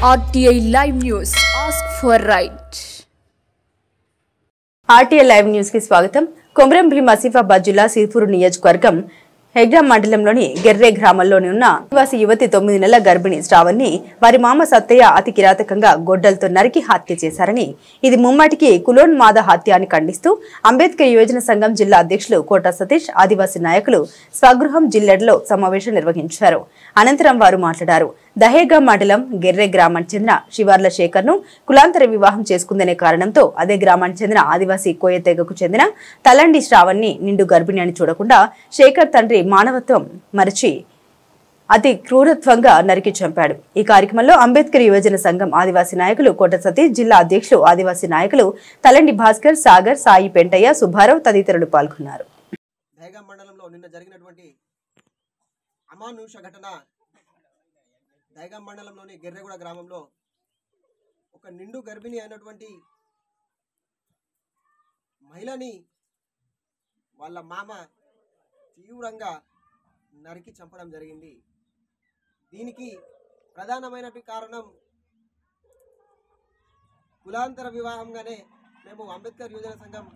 RTI Live News. Ask for right. RTI Live News की स्वागतम. కొమరం భీం ఆసిఫాబాద్ జిల్లా సిర్పూర్ నియోజకవర్గం హెగ్రా మండలంలోని గెర్రే గ్రామంలోని ఉన్న ఆదివాసి యువతి 9 నెలల గర్భిణి శ్రావణ్ని వారి మామ సత్తయ్య అతి కిరాతకంగా గొడ్డలతో నరికి హత్య చేశారని, ఇది ముమ్మాటికి కులోన్మాద హత్య అని ఖండిస్తూ అంబేద్కర్ యువజన సంఘం జిల్లా అధ్యక్షులు కోట సతీష్, ఆదివాసీ నాయకులు స్వగృహం జిల్లెడలో సమావేశం నిర్వహించారు. అనంతరం వారు మాట్లాడారు. దహేగా మండలం గెర్రే గ్రామానికి చెందిన శివార్ల శేఖర్ను కులాంతర వివాహం చేసుకుందనే కారణంతో అదే గ్రామానికి చెందిన ఆదివాసీ కోయ తెగకు చెందిన తలండి శ్రావణ్ని నిండు గర్భిణి అని చూడకుండా శేఖర్ తండ్రి మానవత్వం మరిచి అతి క్రూరత్వంగా నరికి చంపాడు. ఈ కార్యక్రమంలో అంబేద్కర్ యువజన సంఘం ఆదివాసీ నాయకులు కోట సతీష్, జిల్లా అధ్యక్షులు ఆదివాసీ నాయకులు తలండి భాస్కర్, సాగర్, సాయి పెంటయ్య, సుబ్బారావు తదితరులు పాల్గొన్నారు. దహేగా మండలంలో నిన్న జరిగినటువంటి అమానుష ఘటన దహేగా మండలంలోని గెర్రెగూడ గ్రామంలో ఒక నిండు గర్భిణి అయినటువంటి మహిళని వాళ్ళ మామ తీవ్రంగా నరికి చంపడం జరిగింది. దీనికి ప్రధానమైనటువంటి కారణం కులాంతర వివాహంగానే మేము అంబేద్కర్ యువజన సంఘం,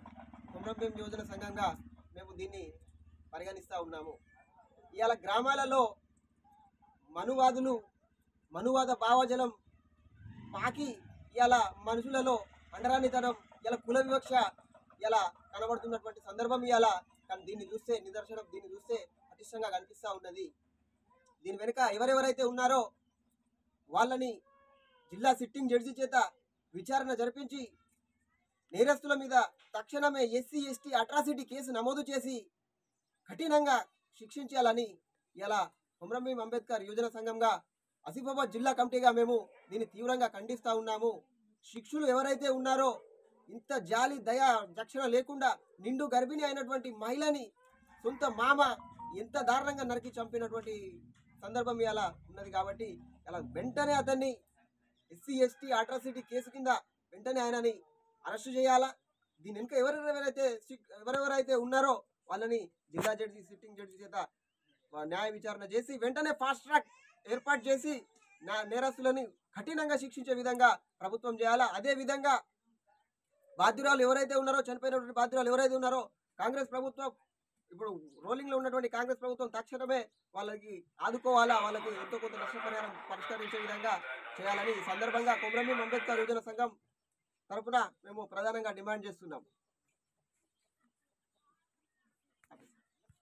కొమరం భీం యువజన సంఘంగా మేము దీన్ని పరిగణిస్తూ ఉన్నాము. ఇవాళ గ్రామాలలో మనువాద భావజలం పాకి ఇవాళ మనుషులలో అండరానితనం, ఇలా కుల వివక్ష ఇలా కనబడుతున్నటువంటి సందర్భం ఇవాళ. కానీ దీన్ని చూస్తే నిదర్శనం, దీన్ని చూస్తే పటిష్టంగా కనిపిస్తూ ఉన్నది. దీని వెనుక ఎవరెవరైతే ఉన్నారో వాళ్ళని జిల్లా సిట్టింగ్ జడ్జి చేత విచారణ జరిపించి నేరస్తుల మీద తక్షణమే ఎస్సీ ఎస్టీ అట్రాసిటీ కేసు నమోదు చేసి కఠినంగా శిక్షించాలని ఇలా కొమరం భీం అంబేద్కర్ యువజన సంఘంగా ఆసిఫాబాద్ జిల్లా కమిటీగా మేము దీన్ని తీవ్రంగా ఖండిస్తూ ఉన్నాము. శిక్షులు ఎవరైతే ఉన్నారో ఇంత జాలి దయ దక్షిణ లేకుండా నిండు గర్భిణి అయినటువంటి మహిళని సొంత మామ ఎంత దారుణంగా నరికి చంపినటువంటి సందర్భం ఇలా ఉన్నది. కాబట్టి ఇలా వెంటనే అతన్ని ఎస్సీ ఎస్టీ అట్రాసిటీ కేసు కింద వెంటనే ఆయనని అరెస్టు చేయాలా. దీని వెనుక ఎవరెవరైతే ఉన్నారో వాళ్ళని జిల్లా జడ్జి, సిట్టింగ్ జడ్జి చేత న్యాయ విచారణ చేసి వెంటనే ఫాస్ట్ ట్రాక్ ఏర్పాటు చేసి నేరస్తులని కఠినంగా శిక్షించే విధంగా ప్రభుత్వం చేయాలా. అదే విధంగా బాధ్యురాలు ఎవరైతే ఉన్నారో, చనిపోయినటువంటి బాధ్యురాలు ఎవరైతే ఉన్నారో కాంగ్రెస్ ప్రభుత్వం, ఇప్పుడు రోలింగ్లో ఉన్నటువంటి కాంగ్రెస్ ప్రభుత్వం తక్షణమే వాళ్ళకి ఆదుకోవాలా, వాళ్ళకి ఎంతో కొంత నష్టపరిహారం పరిష్కరించే విధంగా చేయాలని ఈ సందర్భంగా కొమరం భీం అంబేద్కర్ యువజన సంఘం తరఫున మేము ప్రధానంగా డిమాండ్ చేస్తున్నాం.